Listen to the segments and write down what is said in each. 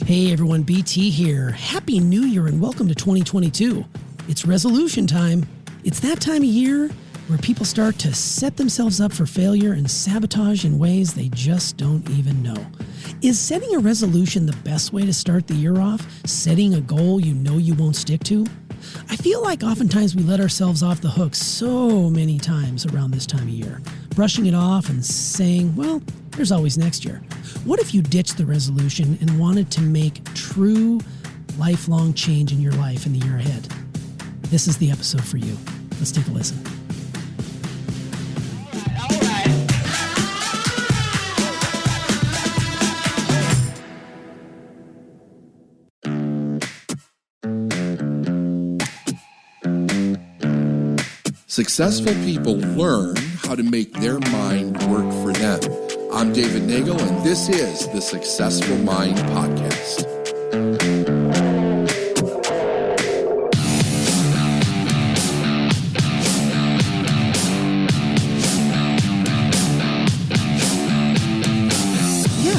Hey everyone, BT here. Happy New Year and welcome to 2022. It's resolution time. It's that time of year where people start to set themselves up for failure and sabotage in ways they just don't even know. Is setting a resolution the best way to start the year off? Setting a goal you know you won't stick to? I feel like oftentimes we let ourselves off the hook so many times around this time of year, brushing it off and saying, well, there's always next year. What if you ditched the resolution and wanted to make true lifelong change in your life in the year ahead? This is the episode for you. Let's take a listen. Successful people learn how to make their mind work for them. I'm David Nagel, and this is the Successful Mind Podcast.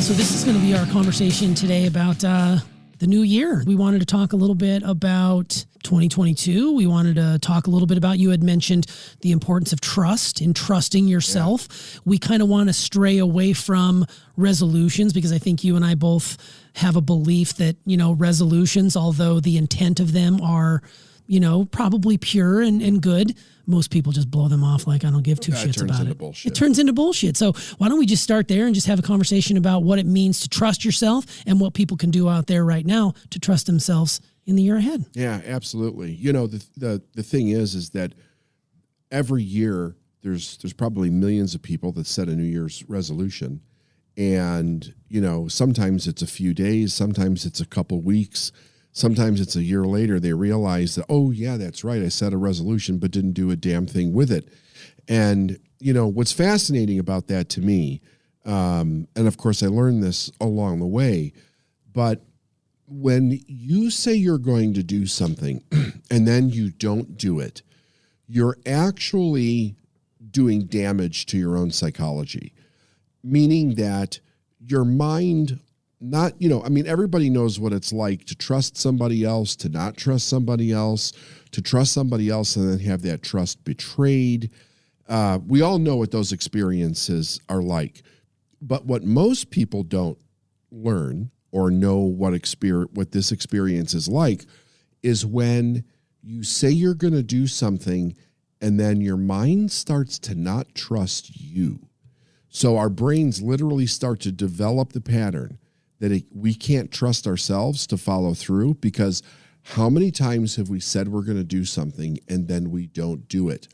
So this is going to be our conversation today about the new year. We wanted to talk a little bit about 2022. We wanted to talk a little bit about, you had mentioned the importance of trust in trusting yourself. Yeah. We kind of want to stray away from resolutions because I think you and I both have a belief that, resolutions, although the intent of them are, probably pure and good, most people just blow them off like I don't give two shits about it. It turns into bullshit. So why don't we just start there and just have a conversation about what it means to trust yourself and what people can do out there right now to trust themselves in the year ahead. Yeah, absolutely. The thing is that every year there's probably millions of people that set a New Year's resolution. And, sometimes it's a few days, sometimes it's a couple weeks. Sometimes it's a year later, they realize that, oh, yeah, that's right. I set a resolution, but didn't do a damn thing with it. And, what's fascinating about that to me, and of course I learned this along the way, but when you say you're going to do something and then you don't do it, you're actually doing damage to your own psychology, meaning that your mind everybody knows what it's like to trust somebody else, to not trust somebody else, to trust somebody else and then have that trust betrayed. We all know what those experiences are like. But what most people don't learn or know what this experience is like is when you say you're going to do something and then your mind starts to not trust you. So our brains literally start to develop the pattern that we can't trust ourselves to follow through, because how many times have we said we're going to do something and then we don't do it?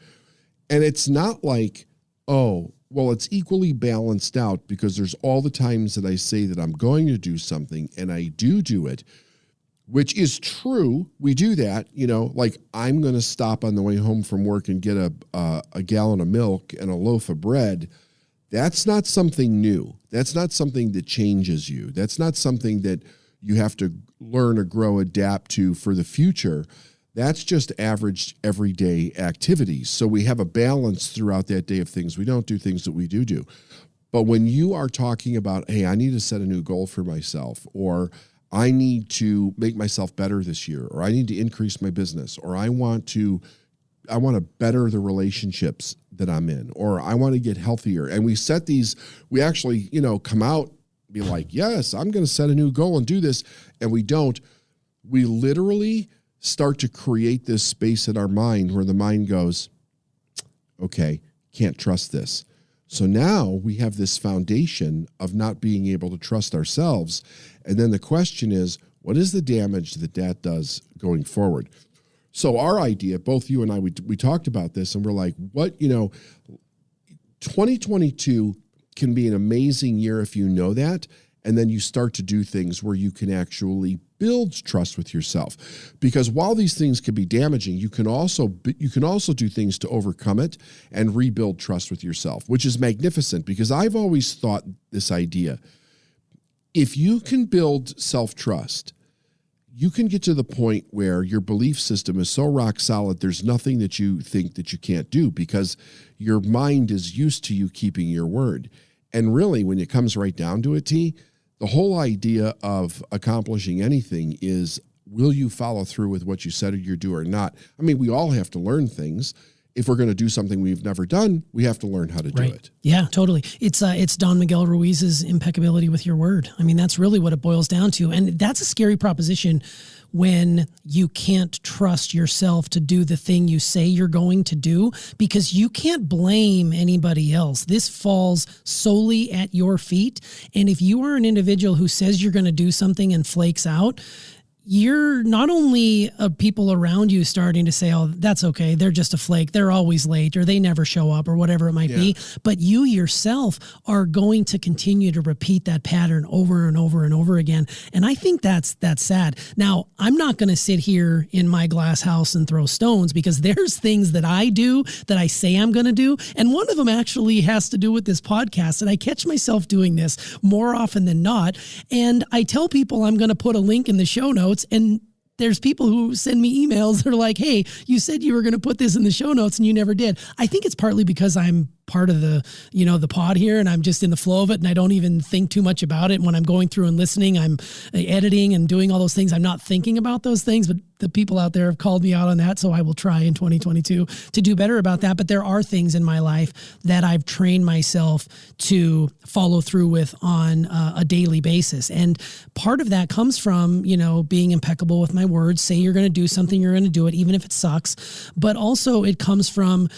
And it's not like, oh, well, it's equally balanced out because there's all the times that I say that I'm going to do something and I do it, which is true. We do that, like I'm going to stop on the way home from work and get a gallon of milk and a loaf of bread. That's not something new. That's not something that changes you. That's not something that you have to learn or grow, adapt to for the future. That's just average everyday activities. So we have a balance throughout that day of things we don't do, things that we do. But when you are talking about, hey, I need to set a new goal for myself, or I need to make myself better this year, or I need to increase my business, or I want to better the relationships that I'm in, or I want to get healthier. And we set these, we actually, come out, be like, yes, I'm going to set a new goal and do this. And we don't. We literally start to create this space in our mind where the mind goes, okay, can't trust this. So now we have this foundation of not being able to trust ourselves. And then the question is, what is the damage that does going forward? So our idea, both you and I, we talked about this and we're like, 2022 can be an amazing year if you know that. And then you start to do things where you can actually build trust with yourself. Because while these things can be damaging, you can also do things to overcome it and rebuild trust with yourself, which is magnificent. Because I've always thought this idea, if you can build self-trust, you can get to the point where your belief system is so rock solid, there's nothing that you think that you can't do because your mind is used to you keeping your word. And really, when it comes right down to it, T, the whole idea of accomplishing anything is, will you follow through with what you said you're doing or not? I mean, we all have to learn things. If we're going to do something we've never done, we have to learn how to do it. Yeah, totally. It's Don Miguel Ruiz's impeccability with your word. I mean, that's really what it boils down to. And that's a scary proposition when you can't trust yourself to do the thing you say you're going to do, because you can't blame anybody else. This falls solely at your feet. And if you are an individual who says you're going to do something and flakes out, you're not only people around you starting to say, oh, that's okay, they're just a flake, they're always late, or they never show up, or whatever it might be, but you yourself are going to continue to repeat that pattern over and over and over again. And I think that's sad. Now, I'm not going to sit here in my glass house and throw stones, because there's things that I do that I say I'm going to do. And one of them actually has to do with this podcast. And I catch myself doing this more often than not. And I tell people I'm going to put a link in the show notes, and there's people who send me emails that are like, hey, you said you were going to put this in the show notes and you never did. I think it's partly because I'm part of the, the pod here, and I'm just in the flow of it, and I don't even think too much about it. And when I'm going through and listening, I'm editing and doing all those things. I'm not thinking about those things, but the people out there have called me out on that. So I will try in 2022 to do better about that. But there are things in my life that I've trained myself to follow through with on a daily basis. And part of that comes from, being impeccable with my words. Say you're going to do something, you're going to do it, even if it sucks. But also it comes from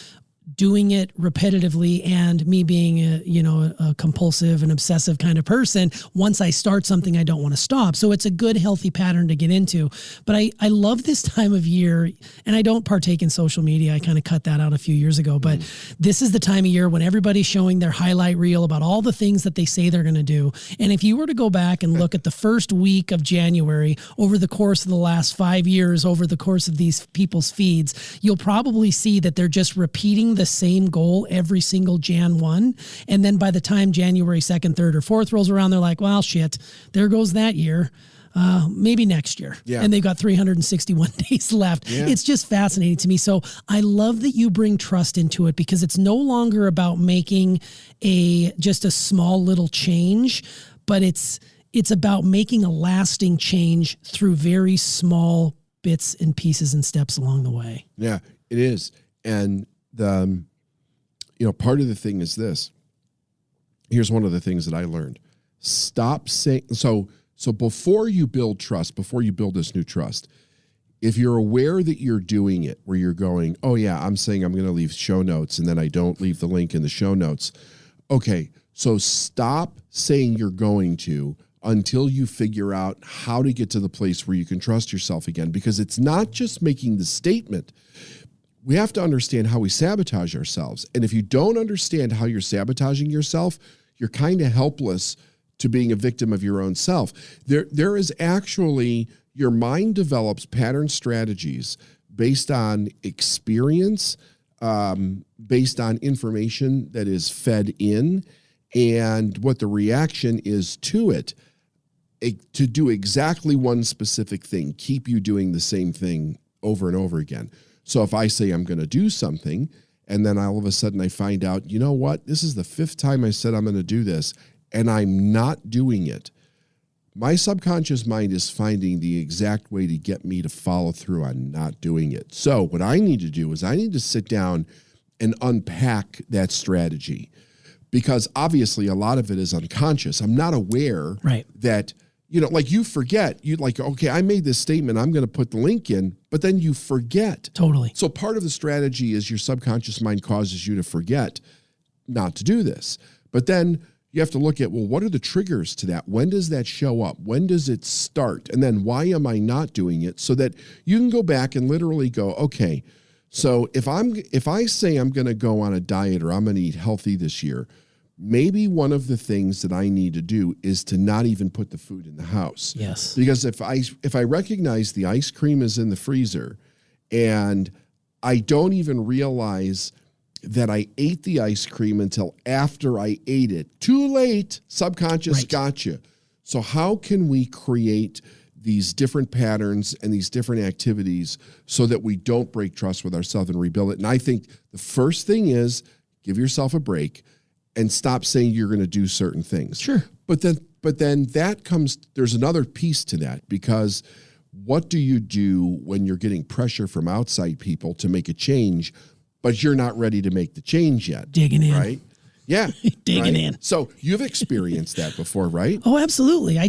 doing it repetitively, and me being a compulsive and obsessive kind of person. Once I start something, I don't want to stop. So it's a good, healthy pattern to get into. But I love this time of year, and I don't partake in social media. I kind of cut that out a few years ago, but this is the time of year when everybody's showing their highlight reel about all the things that they say they're going to do. And if you were to go back and look at the first week of January over the course of the last 5 years, over the course of these people's feeds, you'll probably see that they're just repeating the same goal every single Jan 1. And then by the time January 2nd, 3rd, or 4th rolls around, they're like, well, shit, there goes that year. Maybe next year. Yeah. And they've got 361 days left. Yeah. It's just fascinating to me. So I love that you bring trust into it, because it's no longer about making just a small little change, but it's about making a lasting change through very small bits and pieces and steps along the way. Yeah, it is. And part of the thing is this. Here's one of the things that I learned. Stop saying, so before you build trust, before you build this new trust, if you're aware that you're doing it, where you're going, oh yeah, I'm saying I'm going to leave show notes, and then I don't leave the link in the show notes. Okay, so stop saying you're going to until you figure out how to get to the place where you can trust yourself again, because it's not just making the statement. We have to understand how we sabotage ourselves. And if you don't understand how you're sabotaging yourself, you're kind of helpless to being a victim of your own self. There is actually, your mind develops pattern strategies based on experience, based on information that is fed in, and what the reaction is to it, to do exactly one specific thing, keep you doing the same thing over and over again. So if I say I'm going to do something, and then all of a sudden I find out, you know what, this is the 5th time I said I'm going to do this, and I'm not doing it, my subconscious mind is finding the exact way to get me to follow through on not doing it. So what I need to do is I need to sit down and unpack that strategy, because obviously a lot of it is unconscious. I'm not aware that, like you forget, okay, I made this statement, I'm going to put the link in, but then you forget. Totally. So part of the strategy is your subconscious mind causes you to forget not to do this. But then you have to look at, well, what are the triggers to that? When does that show up? When does it start? And then why am I not doing it? So that you can go back and literally go, okay, so if I say I'm going to go on a diet, or I'm going to eat healthy this year, maybe one of the things that I need to do is to not even put the food in the house. Yes. Because if I recognize the ice cream is in the freezer, and I don't even realize that I ate the ice cream until after I ate it, too late, subconscious gotcha. So how can we create these different patterns and these different activities so that we don't break trust with ourselves and rebuild it? And I think the first thing is give yourself a break and stop saying you're going to do certain things. Sure. But then but then there's another piece to that, because what do you do when you're getting pressure from outside people to make a change, but you're not ready to make the change yet? Digging in. Right? Yeah. Digging in. So you've experienced that before, right? Oh, absolutely. I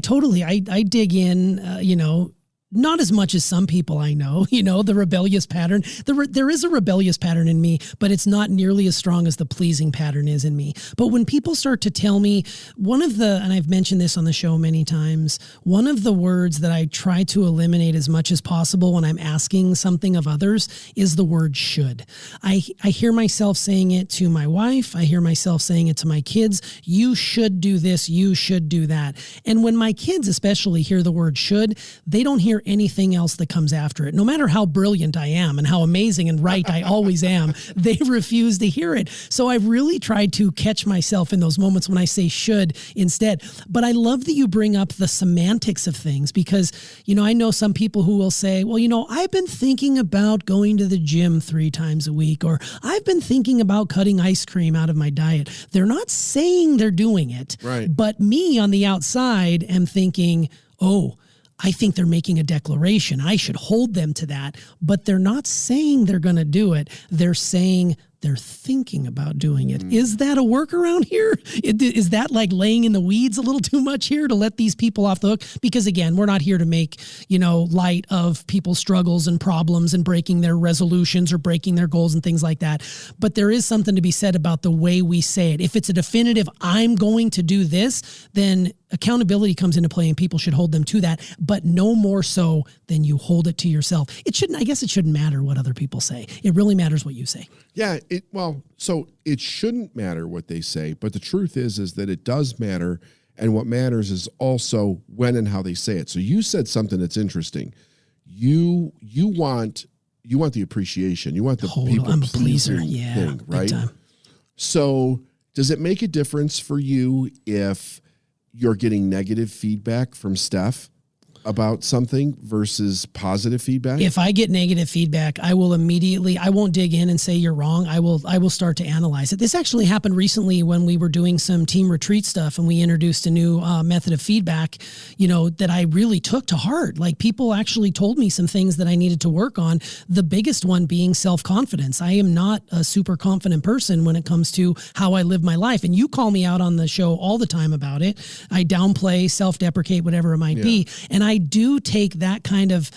dig in, not as much as some people I know, the rebellious pattern. There is a rebellious pattern in me, but it's not nearly as strong as the pleasing pattern is in me. But when people start to tell me, and I've mentioned this on the show many times, one of the words that I try to eliminate as much as possible when I'm asking something of others is the word should. I hear myself saying it to my wife. I hear myself saying it to my kids. You should do this. You should do that. And when my kids especially hear the word should, they don't hear anything else that comes after it. No matter how brilliant I am and how amazing and right I always am, they refuse to hear it. So I've really tried to catch myself in those moments when I say should instead. But I love that you bring up the semantics of things, because, I know some people who will say, well, I've been thinking about going to the gym 3 times a week, or I've been thinking about cutting ice cream out of my diet. They're not saying they're doing it. Right. But me on the outside am thinking, oh, I think they're making a declaration. I should hold them to that. But they're not saying they're going to do it. They're saying they're thinking about doing it. Is that a workaround here? Is that like laying in the weeds a little too much here to let these people off the hook? Because again, we're not here to make, light of people's struggles and problems and breaking their resolutions or breaking their goals and things like that. But there is something to be said about the way we say it. If it's a definitive, I'm going to do this, then accountability comes into play and people should hold them to that, but no more so than you hold it to yourself. It shouldn't matter what other people say. It really matters what you say. Yeah. So it shouldn't matter what they say, but the truth is that it does matter. And what matters is also when and how they say it. So you said something that's interesting. You want the appreciation. You want the people I'm a pleaser. Yeah, thing, right? Big time. So does it make a difference for you if you're getting negative feedback from Steph about something versus positive feedback? If I get negative feedback, I won't dig in and say you're wrong. I will start to analyze it. This actually happened recently when we were doing some team retreat stuff and we introduced a new method of feedback, that I really took to heart. Like, people actually told me some things that I needed to work on. The biggest one being self-confidence. I am not a super confident person when it comes to how I live my life. And you call me out on the show all the time about it. I downplay, self-deprecate, whatever it might be. And I do take that kind of,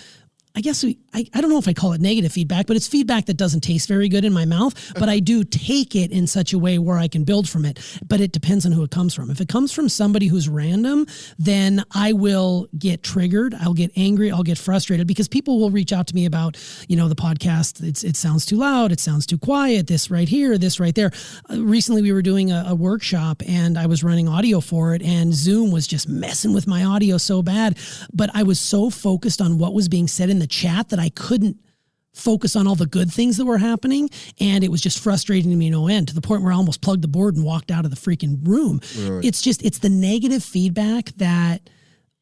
I guess I don't know if I call it negative feedback, but it's feedback that doesn't taste very good in my mouth, but I do take it in such a way where I can build from it. But it depends on who it comes from. If it comes from somebody who's random, then I will get triggered. I'll get angry. I'll get frustrated, because people will reach out to me about, the podcast. It sounds too loud. It sounds too quiet. This right here, this right there. Recently we were doing a workshop and I was running audio for it, and Zoom was just messing with my audio so bad, but I was so focused on what was being said in the chat that I couldn't focus on all the good things that were happening. And it was just frustrating me no end, to the point where I almost plugged the board and walked out of the freaking room. Right. It's the negative feedback that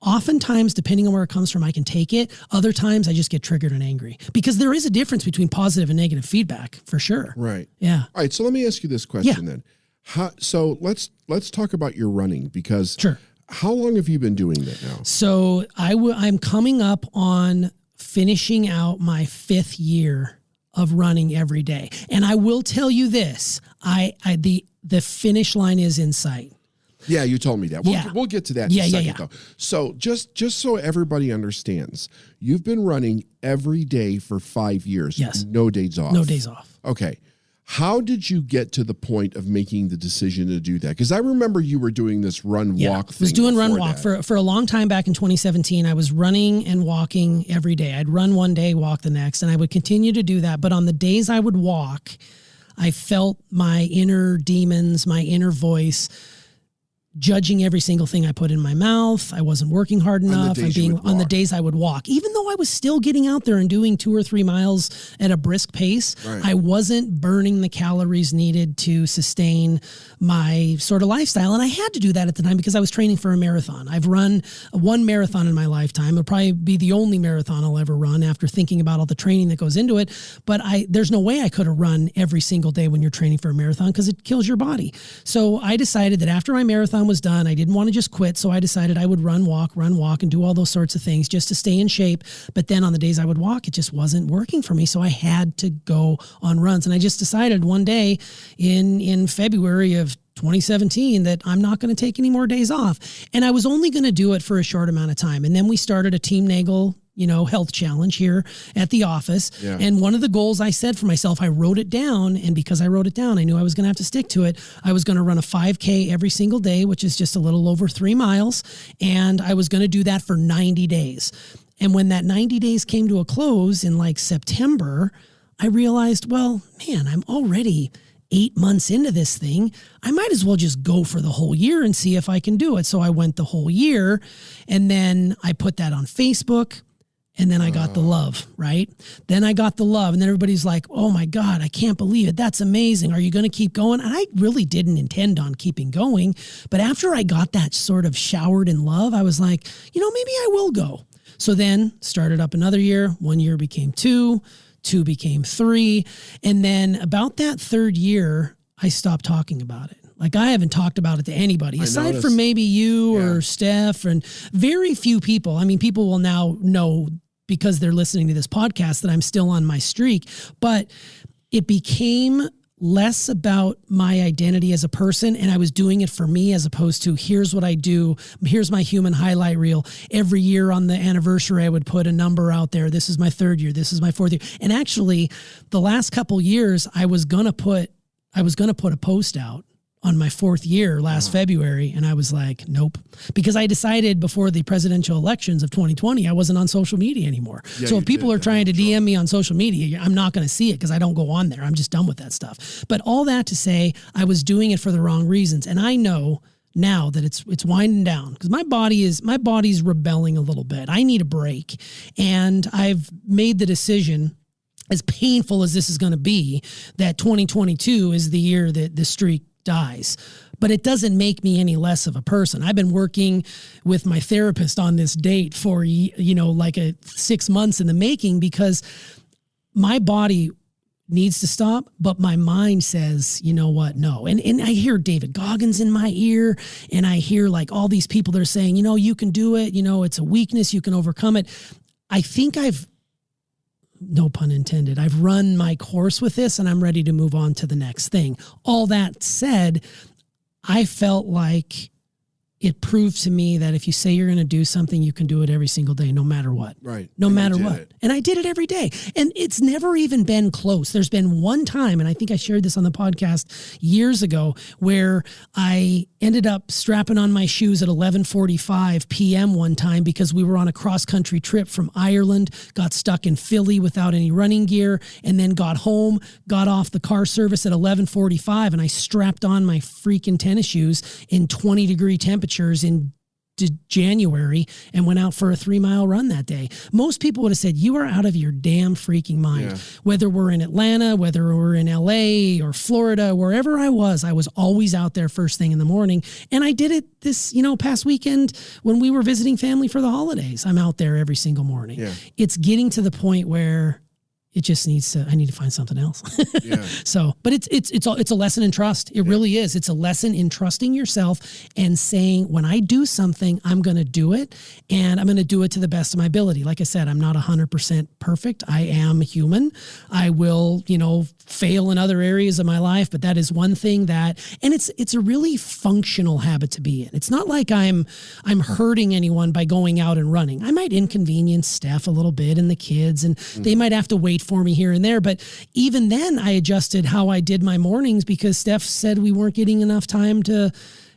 oftentimes, depending on where it comes from, I can take it. Other times I just get triggered and angry, because there is a difference between positive and negative feedback, for sure. Right. Yeah. All right. So let me ask you this question then. So let's talk about your running, because sure. How long have you been doing that now? So I'm coming up on finishing out my 5th year of running every day. And I will tell you this, the finish line is in sight. Yeah, you told me that. We'll get to that in a second, though. So just so everybody understands, you've been running every day for 5 years. Yes. No days off. No days off. Okay. How did you get to the point of making the decision to do that? Because I remember you were doing this run-walk thing. I was doing run-walk. For a long time back in 2017, I was running and walking every day. I'd run one day, walk the next, and I would continue to do that. But on the days I would walk, I felt my inner demons, my inner voice, judging every single thing I put in my mouth. I wasn't working hard enough. On the days I would walk, even though I was still getting out there and doing 2 or 3 miles at a brisk pace, right. I wasn't burning the calories needed to sustain my sort of lifestyle. And I had to do that at the time because I was training for a marathon. I've run 1 marathon in my lifetime. It'll probably be the only marathon I'll ever run after thinking about all the training that goes into it. But there's no way I could have run every single day when you're training for a marathon, because it kills your body. So I decided that after my marathon marathon was done. I didn't want to just quit. So I decided I would run, walk, and do all those sorts of things just to stay in shape. But then on the days I would walk, it just wasn't working for me. So I had to go on runs. And I just decided one day in February of 2017 that I'm not going to take any more days off. And I was only going to do it for a short amount of time. And then we started a Team Nagel, health challenge here at the office. Yeah. And one of the goals I set for myself, I wrote it down. And because I wrote it down, I knew I was going to have to stick to it. I was going to run a 5K every single day, which is just a little over 3 miles. And I was going to do that for 90 days. And when that 90 days came to a close in like September, I realized, well, man, I'm already 8 months into this thing. I might as well just go for the whole year and see if I can do it. So I went the whole year, and then I put that on Facebook. And then I got the love, right? Then I got the love. And then everybody's like, oh my God, I can't believe it. That's amazing. Are you going to keep going? And I really didn't intend on keeping going. But after I got that sort of showered in love, I was like, maybe I will go. So then started up another year. 1 year became 2, 2 became 3. And then about that 3rd year, I stopped talking about it. Like, I haven't talked about it to anybody aside from maybe you or Steph, and very few people. I mean, people will now know because they're listening to this podcast that I'm still on my streak, but it became less about my identity as a person, and I was doing it for me as opposed to here's what I do. Here's my human highlight reel. Every year on the anniversary, I would put a number out there. This is my 3rd year. This is my 4th year. And actually, the last couple years, I was gonna put a post out on my 4th year last February. And I was like, nope, because I decided before the presidential elections of 2020, I wasn't on social media anymore. Yeah, so if people are trying to DM me on social media, I'm not going to see it because I don't go on there. I'm just done with that stuff. But all that to say, I was doing it for the wrong reasons. And I know now that it's winding down because my body's rebelling a little bit. I need a break. And I've made the decision, as painful as this is going to be, that 2022 is the year that the streak dies. But it doesn't make me any less of a person. I've been working with my therapist on this date for, like 6 months in the making, because my body needs to stop, but my mind says, you know what, no. And I hear David Goggins in my ear, and I hear like all these people that are saying, you can do it, it's a weakness, you can overcome it. I think no pun intended, I've run my course with this and I'm ready to move on to the next thing. All that said, I felt like it proved to me that if you say you're going to do something, you can do it every single day, no matter what. Right. No matter what. And I did it every day. And it's never even been close. There's been one time, and I think I shared this on the podcast years ago, where I ended up strapping on my shoes at 11:45 p.m. one time because we were on a cross-country trip from Ireland, got stuck in Philly without any running gear, and then got home, got off the car service at 11:45, and I strapped on my freaking tennis shoes in 20-degree temperatures in January and went out for a 3-mile run that day. Most people would have said, you are out of your damn freaking mind. Yeah. Whether we're in Atlanta, whether we're in LA or Florida, wherever I was always out there first thing in the morning. And I did it this, past weekend when we were visiting family for the holidays. I'm out there every single morning. Yeah. It's getting to the point where it just I need to find something else. Yeah. So, but it's a lesson in trust. It really is. It's a lesson in trusting yourself and saying, when I do something, I'm going to do it, and I'm going to do it to the best of my ability. Like I said, I'm not 100% perfect. I am human. I will, fail in other areas of my life, but that is one thing and it's a really functional habit to be in. It's not like I'm hurting anyone by going out and running. I might inconvenience Steph a little bit and the kids, and they might have to wait for me here and there. But even then I adjusted how I did my mornings because Steph said we weren't getting enough time to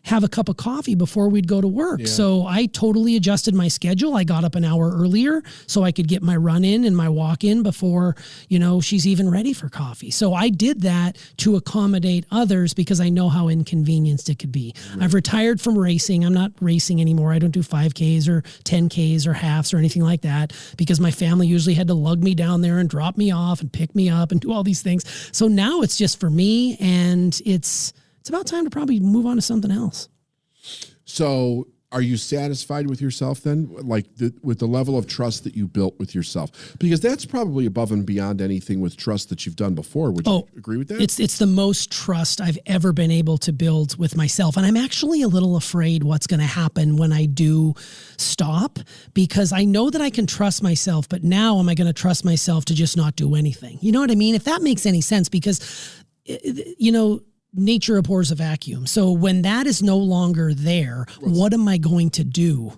have a cup of coffee before we'd go to work. Yeah. So I totally adjusted my schedule. I got up an hour earlier so I could get my run in and my walk in before, she's even ready for coffee. So I did that to accommodate others because I know how inconvenienced it could be. Right. I've retired from racing. I'm not racing anymore. I don't do 5Ks or 10Ks or halves or anything like that because my family usually had to lug me down there and drop me off and pick me up and do all these things. So now it's just for me, and it's about time to probably move on to something else. So Are you satisfied with yourself then? Like with the level of trust that you built with yourself? Because that's probably above and beyond anything with trust that you've done before. Would you agree with that? It's the most trust I've ever been able to build with myself. And I'm actually a little afraid what's going to happen when I do stop, because I know that I can trust myself, but now am I going to trust myself to just not do anything? You know what I mean? If that makes any sense, because, nature abhors a vacuum. So when that is no longer there, what am I going to do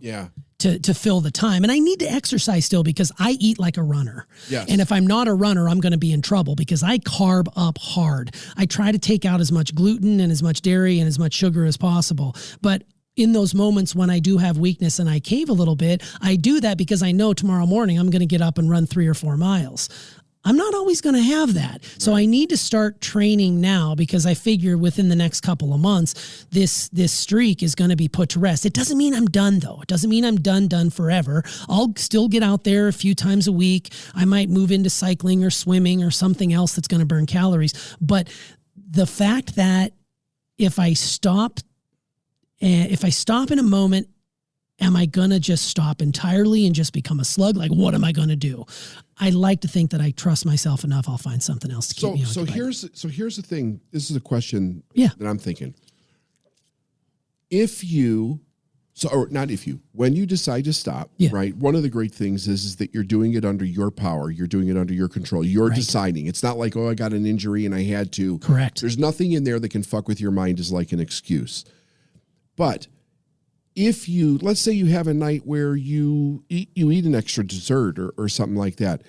to fill the time? And I need to exercise still, because I eat like a runner. Yes. And if I'm not a runner, I'm going to be in trouble, because I carb up hard. I try to take out as much gluten and as much dairy and as much sugar as possible. But in those moments when I do have weakness and I cave a little bit, I do that because I know tomorrow morning I'm going to get up and run 3 or 4 miles. I'm not always going to have that. So I need to start training now, because I figure within the next couple of months, this streak is going to be put to rest. It doesn't mean I'm done, though. It doesn't mean I'm done forever. I'll still get out there a few times a week. I might move into cycling or swimming or something else that's going to burn calories. But the fact that if I stop in a moment, am I going to just stop entirely and just become a slug? Like, what am I going to do? I like to think that I trust myself enough. I'll find something else to keep me occupied. So here's the thing. This is a question that I'm thinking. When you decide to stop, right? One of the great things is that you're doing it under your power. You're doing it under your control. You're deciding. It's not like, I got an injury and I had to. Correct. There's nothing in there that can fuck with your mind as like an excuse. But if let's say you have a night where you eat an extra dessert or something like that,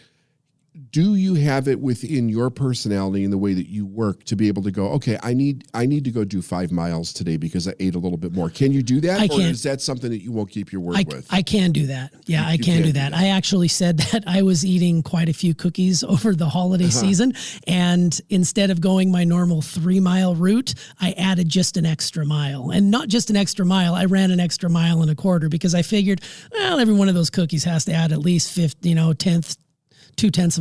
do you have it within your personality and the way that you work to be able to go, okay, I need to go do 5 miles today because I ate a little bit more? Can you do that? Or is that something that you won't keep your word with? I can do that. Yeah, I can do that. I actually said that I was eating quite a few cookies over the holiday season. And instead of going my normal 3-mile route, I added just an extra mile. And not just an extra mile, I ran an extra 1.25 miles, because I figured, well, every one of those cookies has to add at least 0.2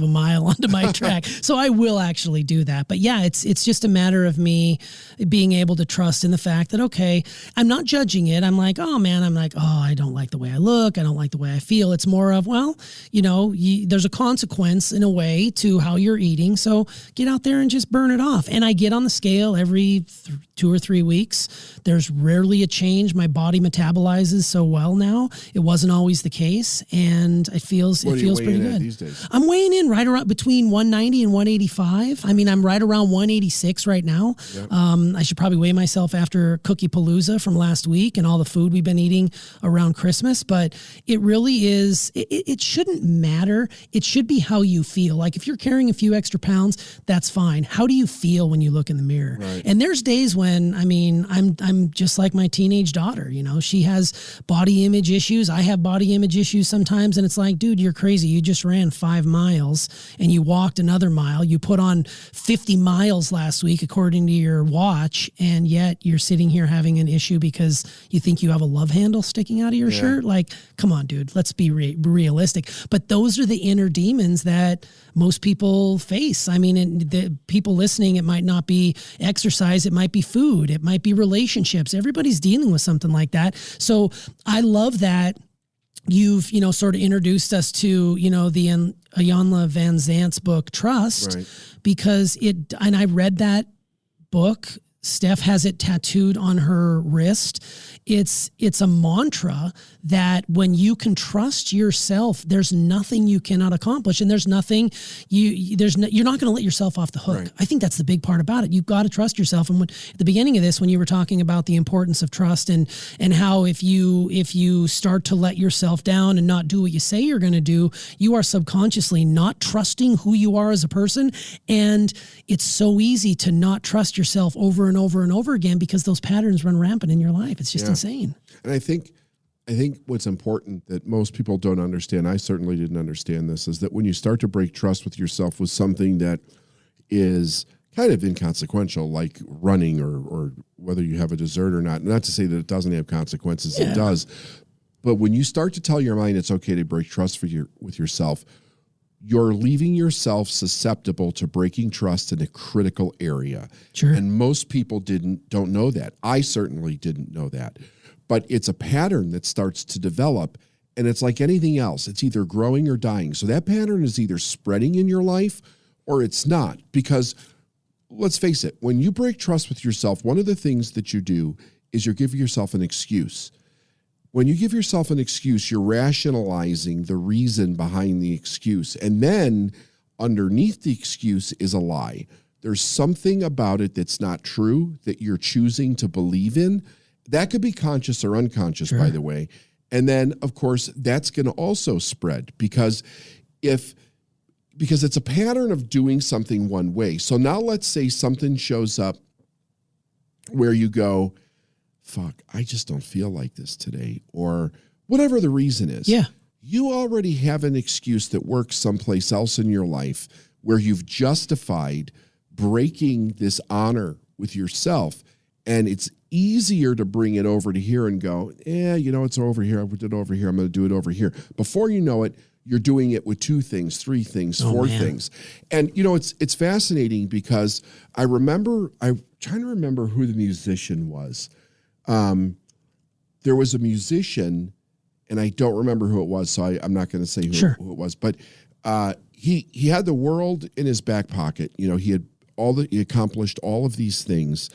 mile onto my track. So I will actually do that. But yeah, it's just a matter of me being able to trust in the fact that, okay, I'm not judging it. I'm like, I don't like the way I look. I don't like the way I feel. It's more of, there's a consequence in a way to how you're eating. So get out there and just burn it off. And I get on the scale every 2 or 3 weeks. There's rarely a change. My body metabolizes so well now. It wasn't always the case. And it feels pretty good. These days? I'm weighing in right around between 190 and 185. I mean, I'm right around 186 right now. Yep. I should probably weigh myself after Cookie Palooza from last week and all the food we've been eating around Christmas. But it really is, it shouldn't matter. It should be how you feel. Like if you're carrying a few extra pounds, that's fine. How do you feel when you look in the mirror? Right. And there's days when, I'm just like my teenage daughter. She has body image issues. I have body image issues sometimes. And it's like, dude, you're crazy. You just ran 5 miles and you walked another mile. You put on 50 miles last week, according to your watch, and yet you're sitting here having an issue because you think you have a love handle sticking out of your shirt. Like, come on, dude, let's be realistic. But those are the inner demons that most people face. I mean, the people listening, it might not be exercise, it might be food, it might be relationships. Everybody's dealing with something like that. So I love that you've, sort of introduced us to, the Iyanla Van Zant's book, Trust, because and I read that book. Steph has it tattooed on her wrist. It's a mantra that when you can trust yourself, there's nothing you cannot accomplish, and there's nothing you're not going to let yourself off the hook. Right. I think that's the big part about it. You've got to trust yourself. And at the beginning of this, when you were talking about the importance of trust and how if you start to let yourself down and not do what you say you're going to do, you are subconsciously not trusting who you are as a person. And it's so easy to not trust yourself over and over and over again because those patterns run rampant in your life. It's just insane. And I think what's important that most people don't understand, I certainly didn't understand this, is that when you start to break trust with yourself with something that is kind of inconsequential, like running or whether you have a dessert or not to say that it doesn't have consequences, it does. But when you start to tell your mind it's okay to break trust with yourself, you're leaving yourself susceptible to breaking trust in a critical area. Sure. And most people don't know that. I certainly didn't know that. but it's a pattern that starts to develop. And it's like anything else. It's either growing or dying. So that pattern is either spreading in your life or it's not. Because let's face it, when you break trust with yourself, one of the things that you do is you give yourself an excuse. When you give yourself an excuse, you're rationalizing the reason behind the excuse. And then underneath the excuse is a lie. There's something about it that's not true that you're choosing to believe in. That could be conscious or unconscious, by the way. And then, of course, that's going to also spread because it's a pattern of doing something one way. So now let's say something shows up where you go, fuck, I just don't feel like this today, or whatever the reason is. Yeah. You already have an excuse that works someplace else in your life where you've justified breaking this honor with yourself. And it's easier to bring it over to here and go, it's over here. I did it over here. I'm going to do it over here. Before you know it, you're doing it with 2 things, 3 things, 4 things. And, it's fascinating because I'm trying to remember who the musician was. There was a musician, and I don't remember who it was, so I'm not going to say who it was. But he had the world in his back pocket. He had he accomplished all of these things.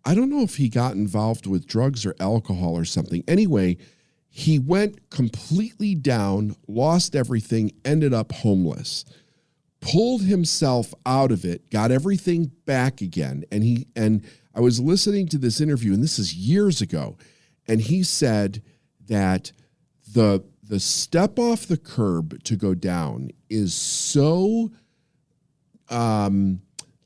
I don't know if he got involved with drugs or alcohol or something. Anyway, he went completely down, lost everything, ended up homeless, pulled himself out of it, got everything back again. And I was listening to this interview, and this is years ago, and he said that the step off the curb to go down is so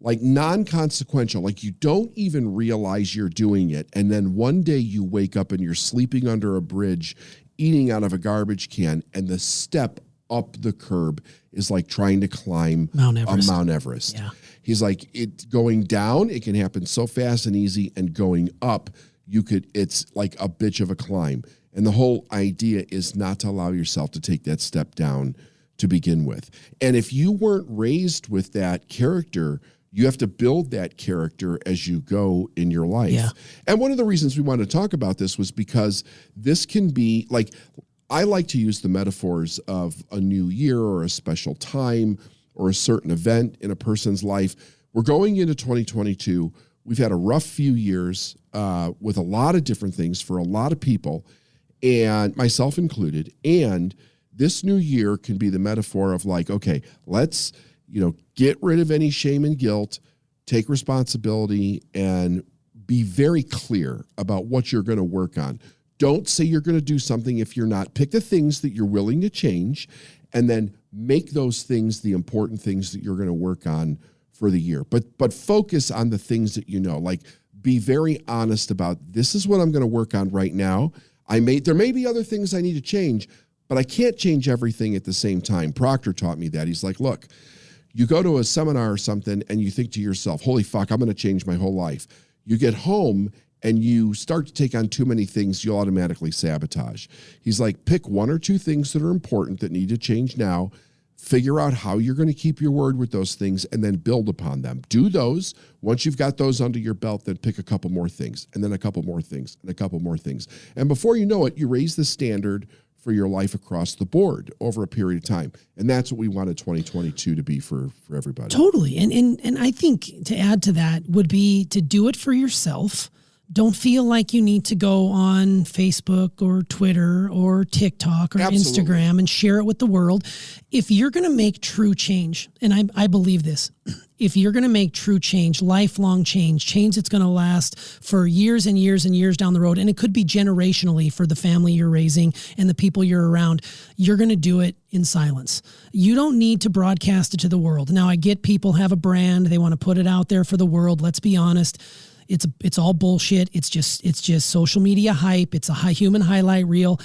non-consequential, like you don't even realize you're doing it. And then one day you wake up and you're sleeping under a bridge, eating out of a garbage can, and the step up the curb is like trying to climb Mount Everest. Yeah. He's like, it's going down, it can happen so fast and easy, and going up, it's like a bitch of a climb. And the whole idea is not to allow yourself to take that step down to begin with. And if you weren't raised with that character, you have to build that character as you go in your life. Yeah. And one of the reasons we wanted to talk about this was because this can be like, I like to use the metaphors of a new year or a special time or a certain event in a person's life. We're going into 2022. We've had a rough few years with a lot of different things for a lot of people, and myself included. And this new year can be the metaphor of like, okay, let's get rid of any shame and guilt, take responsibility, and be very clear about what you're going to work on. Don't say you're going to do something if you're not. Pick the things that you're willing to change, and then make those things the important things that you're going to work on for the year. But focus on the things that like be very honest about, this is what I'm going to work on right now. There may be other things I need to change, but I can't change everything at the same time. Proctor taught me that. He's like, look, you go to a seminar or something and you think to yourself, holy fuck, I'm going to change my whole life. You get home and you start to take on too many things, you'll automatically sabotage. He's like, pick 1 or 2 things that are important that need to change now, figure out how you're going to keep your word with those things, and then build upon them. Do those. Once you've got those under your belt, then pick a couple more things, and then a couple more things, and a couple more things. And before you know it, you raise the standard for your life across the board over a period of time. And that's what we wanted 2022 to be for everybody. Totally. And I think to add to that would be to do it for yourself. Don't feel like you need to go on Facebook or Twitter or TikTok or Instagram and share it with the world. If you're going to make true change, and I believe this, if you're going to make true change, lifelong change that's going to last for years and years and years down the road, and it could be generationally for the family you're raising and the people you're around, you're going to do it in silence. You don't need to broadcast it to the world. Now, I get people have a brand. They want to put it out there for the world. Let's be honest. It's all bullshit. It's just social media hype. It's a human highlight reel.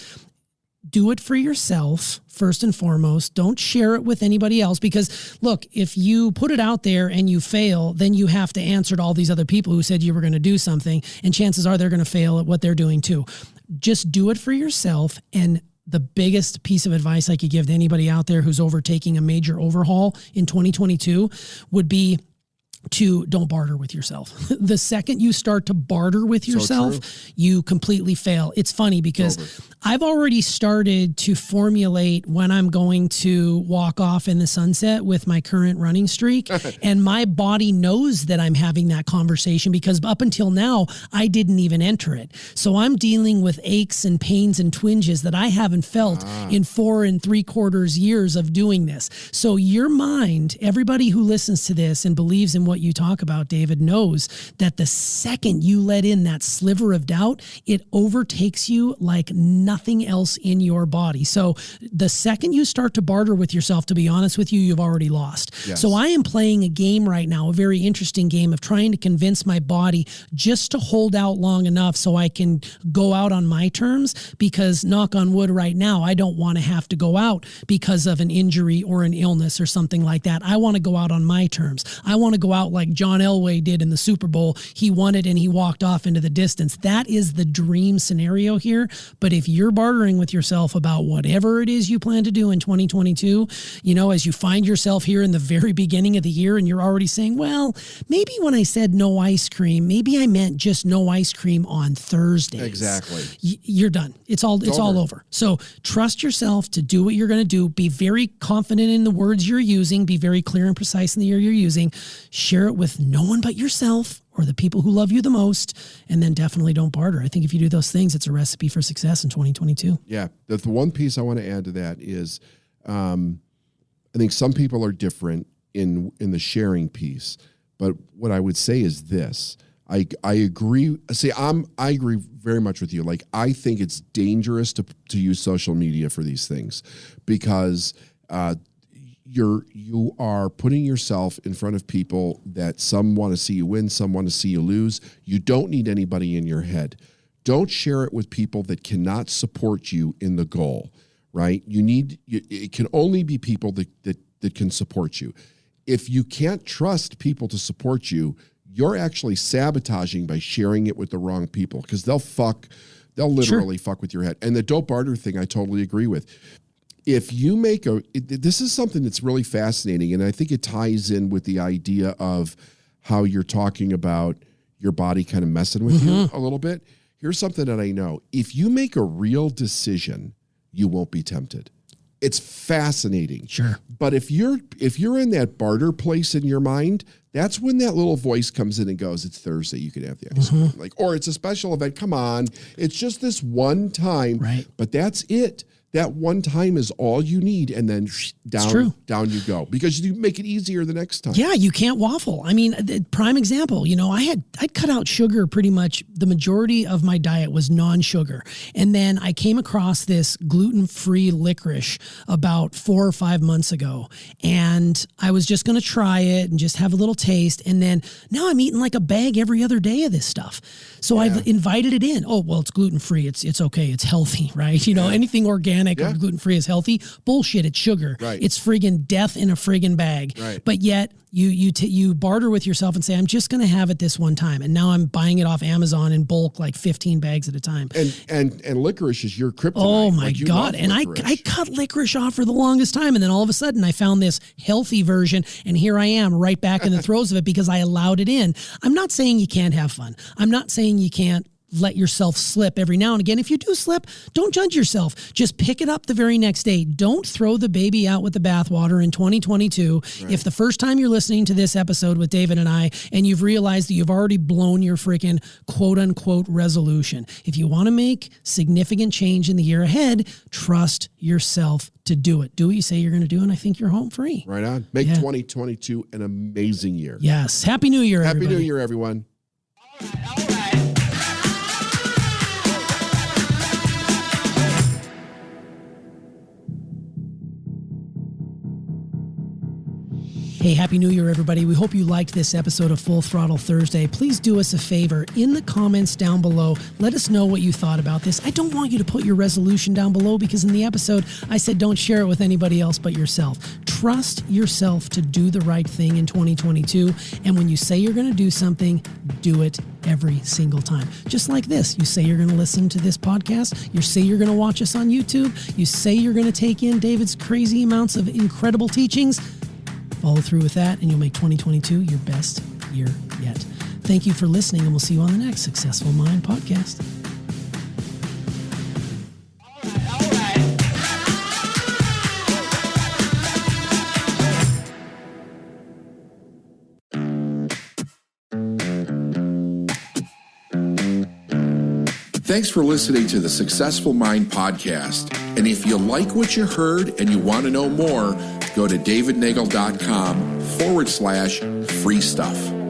Do it for yourself first and foremost. Don't share it with anybody else, because look, if you put it out there and you fail, then you have to answer to all these other people who said you were going to do something, and chances are they're going to fail at what they're doing too. Just do it for yourself. And the biggest piece of advice I could give to anybody out there who's overtaking a major overhaul in 2022 would be, to don't barter with yourself. The second you start to barter with yourself, you completely fail. It's funny because I've already started to formulate when I'm going to walk off in the sunset with my current running streak. And my body knows that I'm having that conversation because up until now, I didn't even enter it. So I'm dealing with aches and pains and twinges that I haven't felt in 4 3/4 years of doing this. So your mind, everybody who listens to this and believes in what you talk about, David, knows that the second you let in that sliver of doubt, it overtakes you like nothing else in your body. So the second you start to barter with yourself, to be honest with you, you've already lost. Yes. So I am playing a game right now, a very interesting game of trying to convince my body just to hold out long enough so I can go out on my terms, because knock on wood right now, I don't want to have to go out because of an injury or an illness or something like that. I want to go out on my terms. I want to go out like John Elway did in the Super Bowl. He won it and he walked off into the distance. That is the dream scenario here. But if you're bartering with yourself about whatever it is you plan to do in 2022, you know, as you find yourself here in the very beginning of the year and you're already saying, well, maybe when I said no ice cream, maybe I meant just no ice cream on Thursdays. Exactly. You're done. It's all over. So trust yourself to do what you're going to do. Be very confident in the words you're using. Be very clear and precise in the year you're using. Share it with no one but yourself or the people who love you the most, and then definitely don't barter. I think if you do those things, it's a recipe for success in 2022. Yeah. The one piece I want to add to that is I think some people are different in the sharing piece, but what I would say is this. I agree. See, I agree very much with you. Like, I think it's dangerous to use social media for these things because you are putting yourself in front of people that some want to see you win, some want to see you lose. You don't need anybody in your head. Don't share it with people that cannot support you in the goal, right? It can only be people that can support you. If you can't trust people to support you, you're actually sabotaging by sharing it with the wrong people, because they'll literally fuck with your head. And the don't barter thing, I totally agree with. If you this is something that's really fascinating, and I think it ties in with the idea of how you're talking about your body kind of messing with you a little bit. Here's something that I know. If you make a real decision, you won't be tempted. It's fascinating. Sure. But if you're in that barter place in your mind, that's when that little voice comes in and goes, it's Thursday, you can have the ice cream. Or it's a special event. Come on. It's just this one time. Right. But that's it. That one time is all you need, and then down you go, because you make it easier the next time. Yeah, you can't waffle. I mean, the prime example, you know, I'd cut out sugar pretty much. The majority of my diet was non-sugar. And then I came across this gluten-free licorice about 4 or 5 months ago. And I was just going to try it and just have a little taste. And then now I'm eating like a bag every other day of this stuff. So I've invited it in. Oh, well, it's gluten-free. It's okay. It's healthy, right? You know, anything organic or gluten-free is healthy. Bullshit. It's sugar. Right. It's friggin' death in a friggin' bag. Right. But yet you barter with yourself and say, I'm just going to have it this one time. And now I'm buying it off Amazon in bulk, like 15 bags at a time. And licorice is your kryptonite. Oh my God. And I cut licorice off for the longest time. And then all of a sudden I found this healthy version. And here I am right back in the throes of it because I allowed it in. I'm not saying you can't have fun. I'm not saying you can't let yourself slip every now and again. If you do slip, don't judge yourself. Just pick it up the very next day. Don't throw the baby out with the bathwater in 2022. Right. If the first time you're listening to this episode with David and I, and you've realized that you've already blown your freaking quote unquote resolution, if you want to make significant change in the year ahead, trust yourself to do it. Do what you say you're going to do, and I think you're home free. Right on. Make 2022 an amazing year. Yes. Happy New Year, everybody. Happy New Year, everyone. All right. Hey, Happy New Year, everybody. We hope you liked this episode of Full Throttle Thursday. Please do us a favor. In the comments down below, let us know what you thought about this. I don't want you to put your resolution down below because in the episode, I said don't share it with anybody else but yourself. Trust yourself to do the right thing in 2022. And when you say you're going to do something, do it every single time. Just like this. You say you're going to listen to this podcast. You say you're going to watch us on YouTube. You say you're going to take in David's crazy amounts of incredible teachings. Follow through with that, and you'll make 2022 your best year yet. Thank you for listening, and we'll see you on the next Successful Mind podcast. Thanks for listening to the Successful Mind podcast. And if you like what you heard and you want to know more, go to davidnagel.com/free stuff.